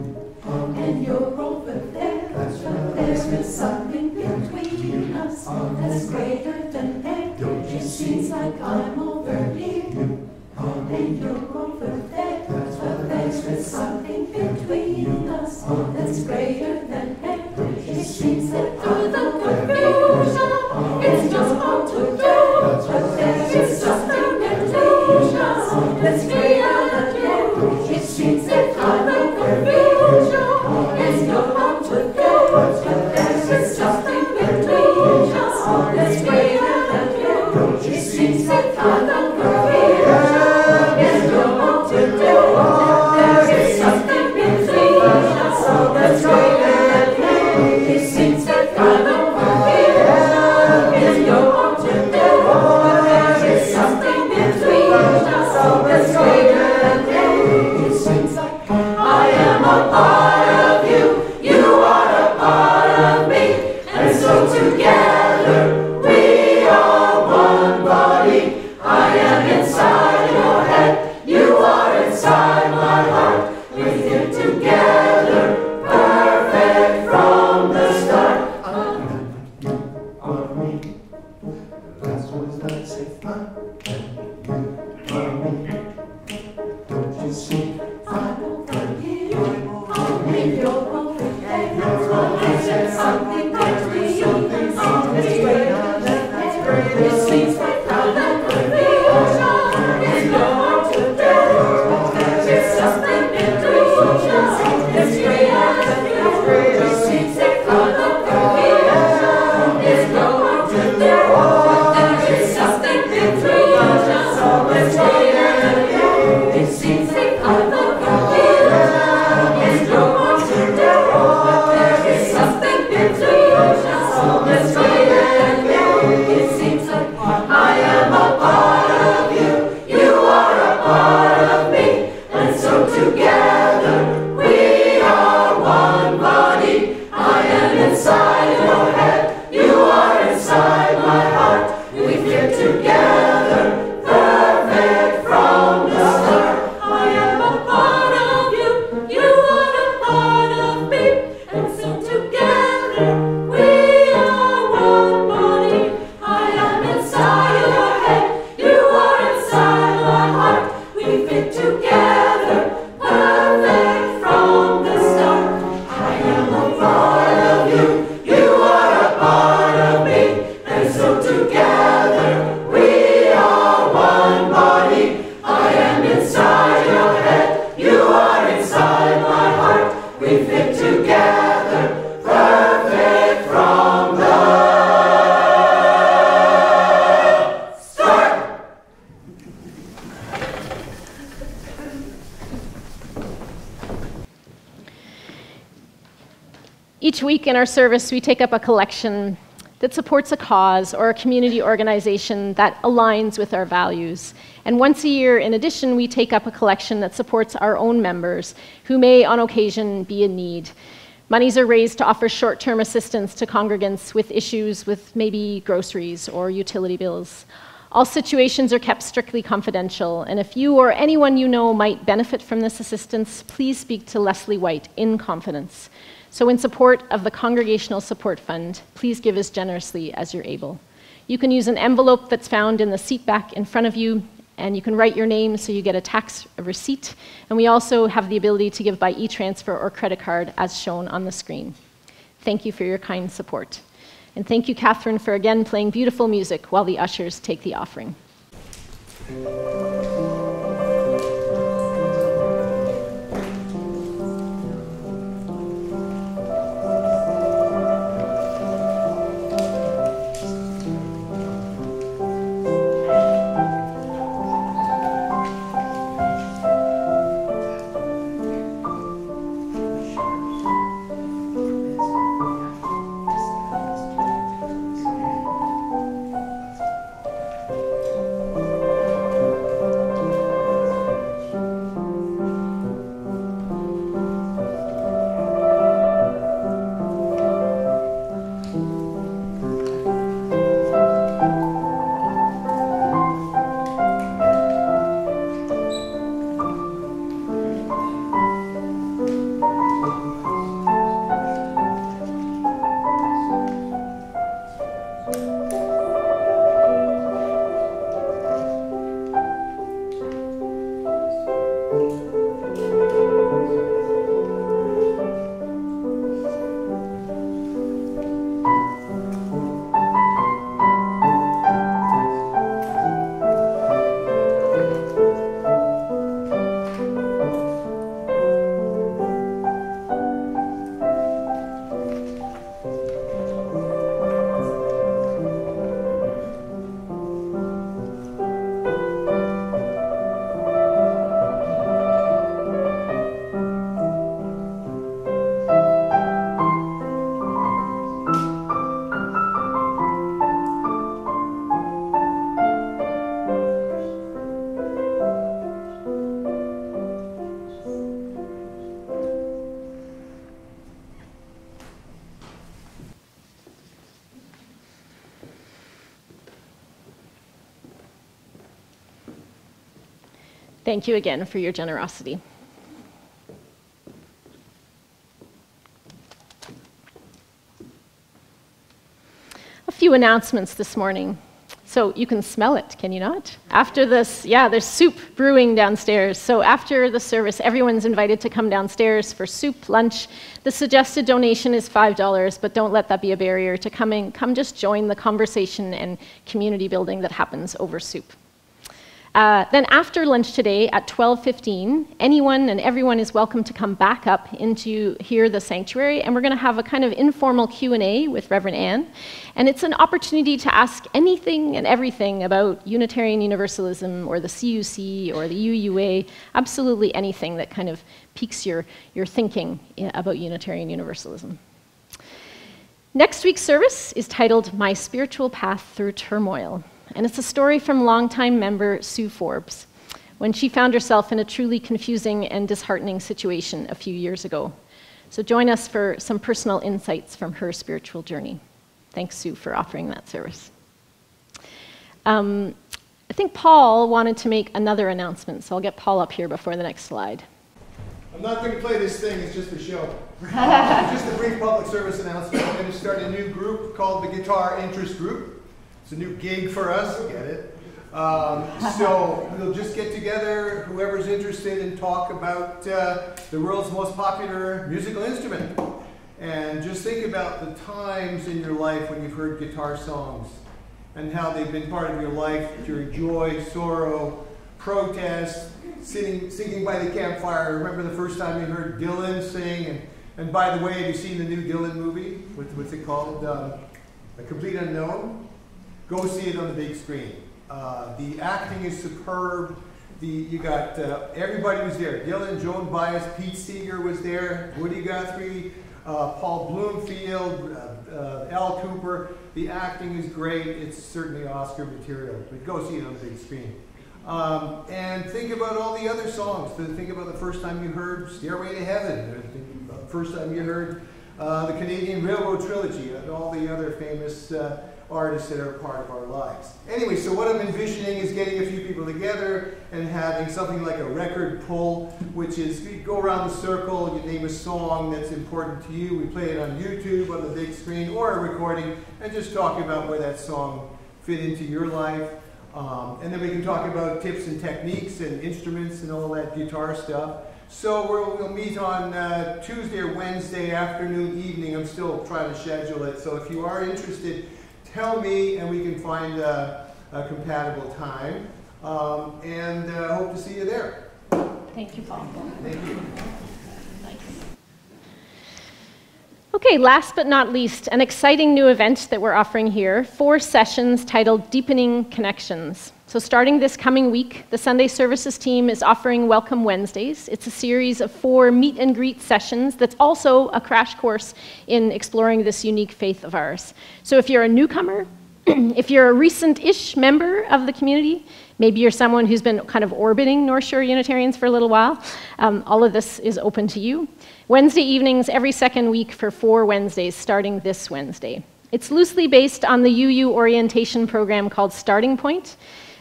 and you're over there? That's what there's something between us that's greater than air. Don't you see? Seems like I'm over here and you're over there. That's what there's something between us that's greater than air. It seems that through the confusion it's just hard to do, but there's something between us that's greater than air. It seems that I'm the confusion it's no hard to do, but there's something between us that's greater than air. It seems that I'm the confusion it's no hard to do, there is something between us that's greater than air. It seems that I'm the confusion it's no hard to do, there is something between us that's greater than air. It seems like I am a part of you, you are a part of me, and so together we are one body. I am inside your head, you are inside my heart. We're here together, perfect from the start. I am, you are me. That's what I say. I am, you are me. Don't you see? I'm over here, and you're over there. That's what I said. Something between us that's greater than air. It seems like I'm the confusion it's no hard to do. There's something between us that's greater than air. It seems like I'm the confusion it's no hard to do. There's something between us that's greater than air. It seems like I'm the confusion it's no hard to do. There is something between us that's greater than air. It seems like I am a part of you, you are a part of me, and so together we are one body. I am inside your head, you are inside my heart. We fit together, perfect from the start. I am a part of you, you are a part of me, and so together we are one body. I am inside your head, you are inside my heart. We fit together, perfect from the start. I am a part of you, you are a part of me, and so together we are one body. I am inside your head, you are inside my heart. We fit together, perfect from the start. Each week in our service, we take up a collection that supports a cause or a community organization that aligns with our values. And once a year, in addition, we take up a collection that supports our own members who may, on occasion, be in need. Monies are raised to offer short-term assistance to congregants with issues with maybe groceries or utility bills. All situations are kept strictly confidential, and if you or anyone you know might benefit from this assistance, please speak to Leslie White in confidence. So in support of the Congregational Support Fund, please give as generously as you're able. You can use an envelope that's found in the seat back in front of you, and you can write your name so you get a tax receipt. And we also have the ability to give by e-transfer or credit card as shown on the screen. Thank you for your kind support. And thank you, Catherine, for again playing beautiful music while the ushers take the offering. Thank you again for your generosity. A few announcements this morning. So you can smell it, can you not? After this, yeah, there's soup brewing downstairs. So after the service, everyone's invited to come downstairs for soup, lunch. The suggested donation is $5, but don't let that be a barrier to coming. Come just join the conversation and community building that happens over soup. Then after lunch today at 12:15, anyone and everyone is welcome to come back up into here, the sanctuary, and we're going to have a kind of informal Q&A with Reverend Ann. And it's an opportunity to ask anything and everything about Unitarian Universalism or the CUC or the UUA, absolutely anything that kind of piques your thinking about Unitarian Universalism. Next week's service is titled My Spiritual Path Through Turmoil. And it's a story from longtime member Sue Forbes, when she found herself in a truly confusing and disheartening situation a few years ago. So join us for some personal insights from her spiritual journey. Thanks, Sue, for offering that service. I think Paul wanted to make another announcement, so I'll get Paul up here before the next slide. I'm not going to play this thing, it's just a show. Just a brief public service announcement. I'm going to start a new group called the Guitar Interest Group. It's a new gig for us, get it? So we'll just get together, whoever's interested, and talk about the world's most popular musical instrument. And just think about the times in your life when you've heard guitar songs and how they've been part of your life during joy, sorrow, protest, singing by the campfire. Remember the first time you heard Dylan sing? And by the way, have you seen the new Dylan movie? What's it called? A Complete Unknown? Go see it on the big screen. The acting is superb. You got everybody was there. Dylan, Joan Baez, Pete Seeger was there, Woody Guthrie, Paul Bloomfield, Al Cooper. The acting is great. It's certainly Oscar material. But go see it on the big screen. And think about all the other songs. Think about the first time you heard Stairway to Heaven. Think about the first time you heard the Canadian Railroad Trilogy, and all the other famous artists that are a part of our lives. Anyway, so what I'm envisioning is getting a few people together and having something like a record pull, which is we go around the circle, you name a song that's important to you, we play it on YouTube, on the big screen, or a recording, and just talk about where that song fit into your life. And then we can talk about tips and techniques and instruments and all that guitar stuff. So we'll meet on Tuesday or Wednesday afternoon, evening. I'm still trying to schedule it. So if you are interested, tell me and we can find a compatible time. And hope to see you there. Thank you, Paul. Thank you. Okay, last but not least, an exciting new event that we're offering here, 4 sessions titled Deepening Connections. So starting this coming week, the Sunday Services team is offering Welcome Wednesdays. It's a series of 4 meet and greet sessions that's also a crash course in exploring this unique faith of ours. So if you're a newcomer, if you're a recent-ish member of the community, maybe you're someone who's been kind of orbiting North Shore Unitarians for a little while, all of this is open to you. Wednesday evenings every second week for 4 Wednesdays, starting this Wednesday. It's loosely based on the UU orientation program called Starting Point.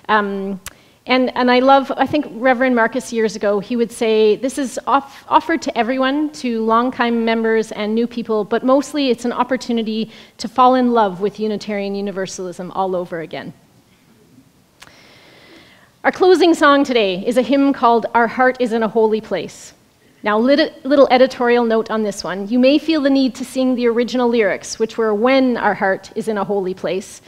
And I love, I think Reverend Marcus years ago, he would say, this is offered to everyone, to longtime members and new people, but mostly it's an opportunity to fall in love with Unitarian Universalism all over again. Our closing song today is a hymn called Our Heart is in a Holy Place. Now, little editorial note on this one. You may feel the need to sing the original lyrics, which were when our heart is in a holy place,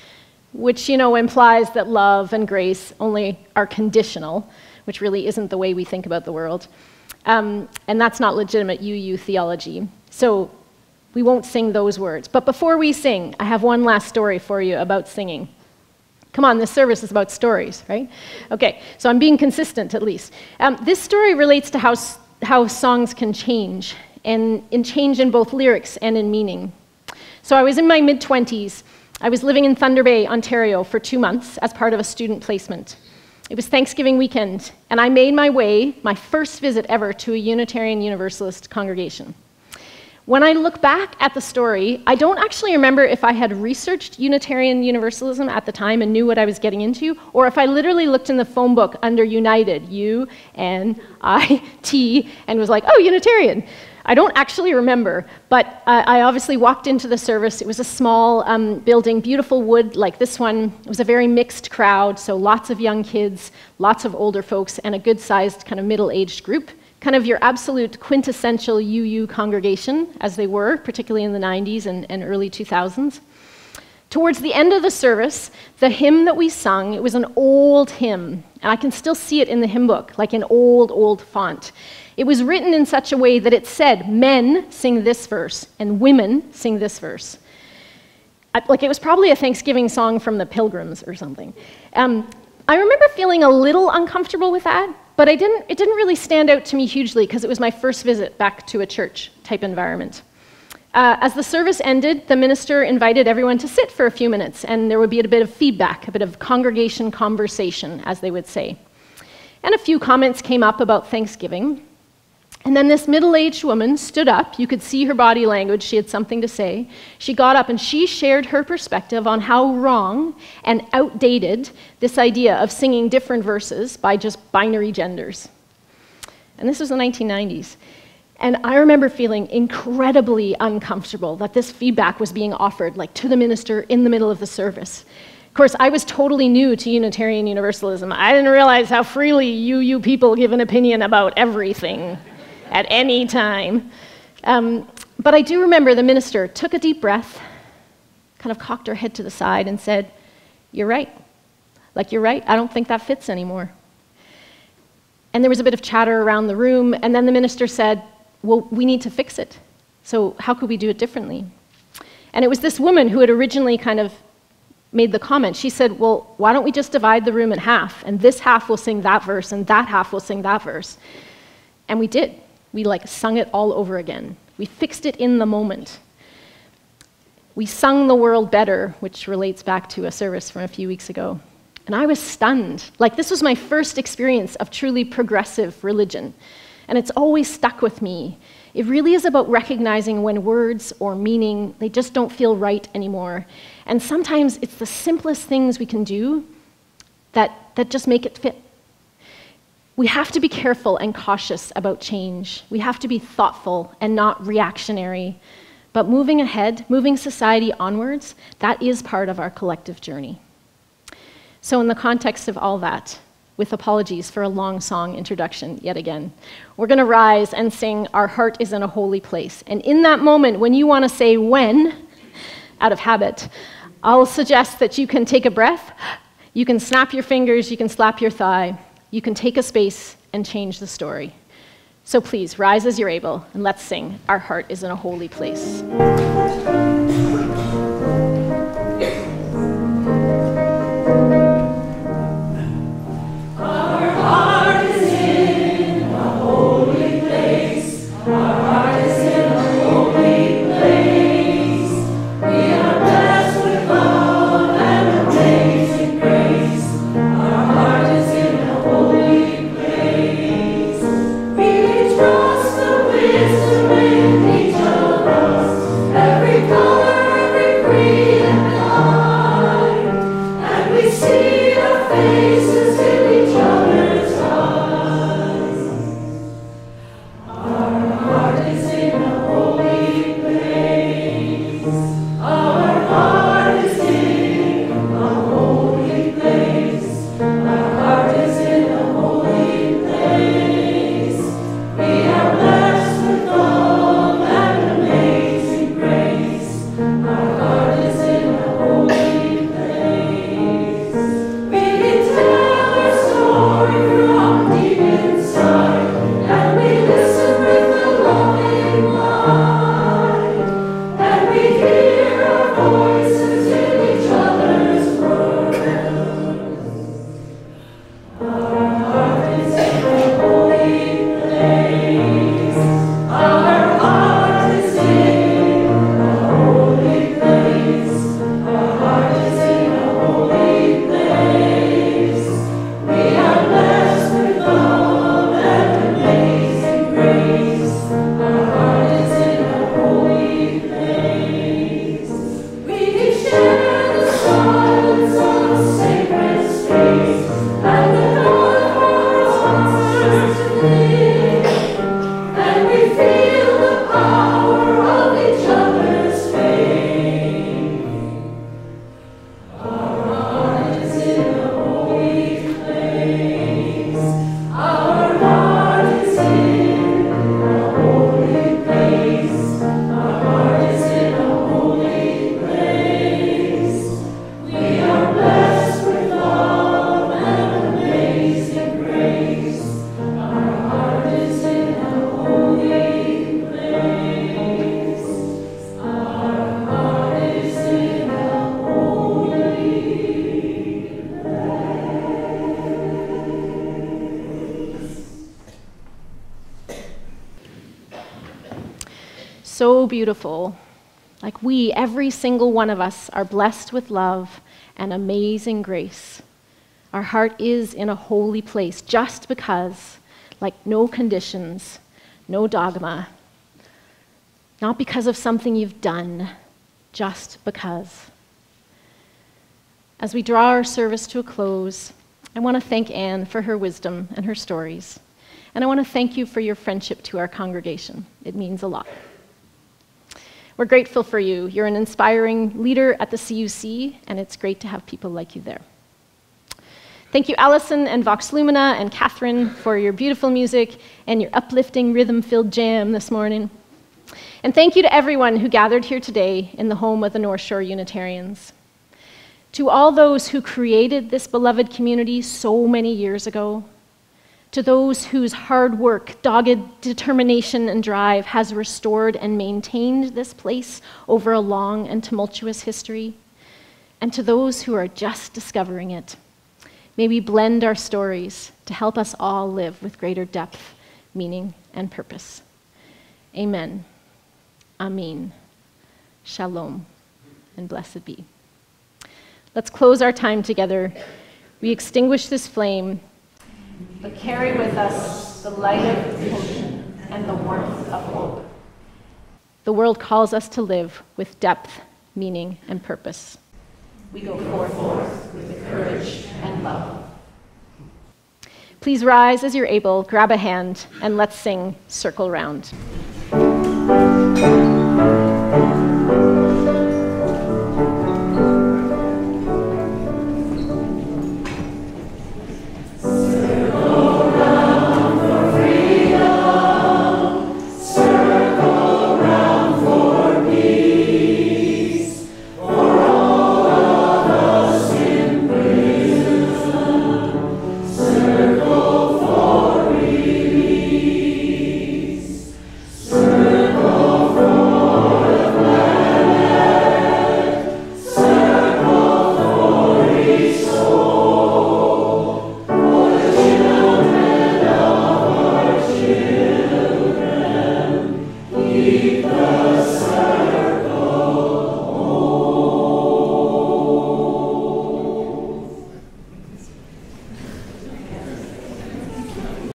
which, you know, implies that love and grace only are conditional, which really isn't the way we think about the world. And that's not legitimate UU theology. So we won't sing those words. But before we sing, I have one last story for you about singing. Come on, this service is about stories, right? Okay, so I'm being consistent at least. This story relates to how songs can change, and change in both lyrics and in meaning. So I was in my mid-20s. I was living in Thunder Bay, Ontario for 2 months as part of a student placement. It was Thanksgiving weekend, and I made my way, my first visit ever, to a Unitarian Universalist congregation. When I look back at the story, I don't actually remember if I had researched Unitarian Universalism at the time and knew what I was getting into, or if I literally looked in the phone book under United, U-N-I-T, and was like, oh, Unitarian. I don't actually remember, but I obviously walked into the service. It was a small building, beautiful wood like this one. It was a very mixed crowd, so lots of young kids, lots of older folks, and a good-sized kind of middle-aged group. Kind of your absolute quintessential UU congregation, as they were, particularly in the 90s and early 2000s. Towards the end of the service, the hymn that we sung, it was an old hymn, and I can still see it in the hymn book, like an old, old font. It was written in such a way that it said, men sing this verse, and women sing this verse. Like it was probably a Thanksgiving song from the Pilgrims or something. I remember feeling a little uncomfortable with that, but it didn't really stand out to me hugely because it was my first visit back to a church-type environment. As the service ended, the minister invited everyone to sit for a few minutes, and there would be a bit of feedback, a bit of congregation conversation, as they would say. And a few comments came up about Thanksgiving. And then this middle-aged woman stood up. You could see her body language. She had something to say. She got up and she shared her perspective on how wrong and outdated this idea of singing different verses by just binary genders. And this was the 1990s. And I remember feeling incredibly uncomfortable that this feedback was being offered, like to the minister in the middle of the service. Of course, I was totally new to Unitarian Universalism. I didn't realize how freely you people give an opinion about everything at any time. But I do remember the minister took a deep breath, kind of cocked her head to the side and said, "You're right. Like, you're right. I don't think that fits anymore." And there was a bit of chatter around the room, and then the minister said, "Well, we need to fix it. So how could we do it differently?" And it was this woman who had originally kind of made the comment. She said, "Well, why don't we just divide the room in half, and this half will sing that verse, and that half will sing that verse?" And we did. We sung it all over again. We fixed it in the moment. We sung the world better, which relates back to a service from a few weeks ago. And I was stunned. This was my first experience of truly progressive religion. And it's always stuck with me. It really is about recognizing when words or meaning, they just don't feel right anymore. And sometimes it's the simplest things we can do that just make it fit. We have to be careful and cautious about change. We have to be thoughtful and not reactionary. But moving ahead, moving society onwards, that is part of our collective journey. So in the context of all that, with apologies for a long song introduction yet again, we're going to rise and sing Our Heart is in a Holy Place. And in that moment, when you want to say when, out of habit, I'll suggest that you can take a breath, you can snap your fingers, you can slap your thigh, you can take a space and change the story. So please, rise as you're able, and let's sing Our Heart is in a Holy Place. So beautiful. Like we, every single one of us, are blessed with love and amazing grace. Our heart is in a holy place just because, like no conditions, no dogma, not because of something you've done, just because. As we draw our service to a close, I want to thank Anne for her wisdom and her stories. And I want to thank you for your friendship to our congregation. It means a lot. We're grateful for you. You're an inspiring leader at the CUC, and it's great to have people like you there. Thank you, Allison and Vox Lumina and Catherine, for your beautiful music and your uplifting rhythm-filled jam this morning. And thank you to everyone who gathered here today in the home of the North Shore Unitarians. To all those who created this beloved community so many years ago, to those whose hard work, dogged determination, and drive has restored and maintained this place over a long and tumultuous history, and to those who are just discovering it, may we blend our stories to help us all live with greater depth, meaning, and purpose. Amen. Amen. Shalom, and blessed be. Let's close our time together. We extinguish this flame, but carry with us the light of devotion and the warmth of hope. The world calls us to live with depth, meaning, and purpose. We go forth with courage and love. Please rise as you're able, grab a hand, and let's sing Circle Round.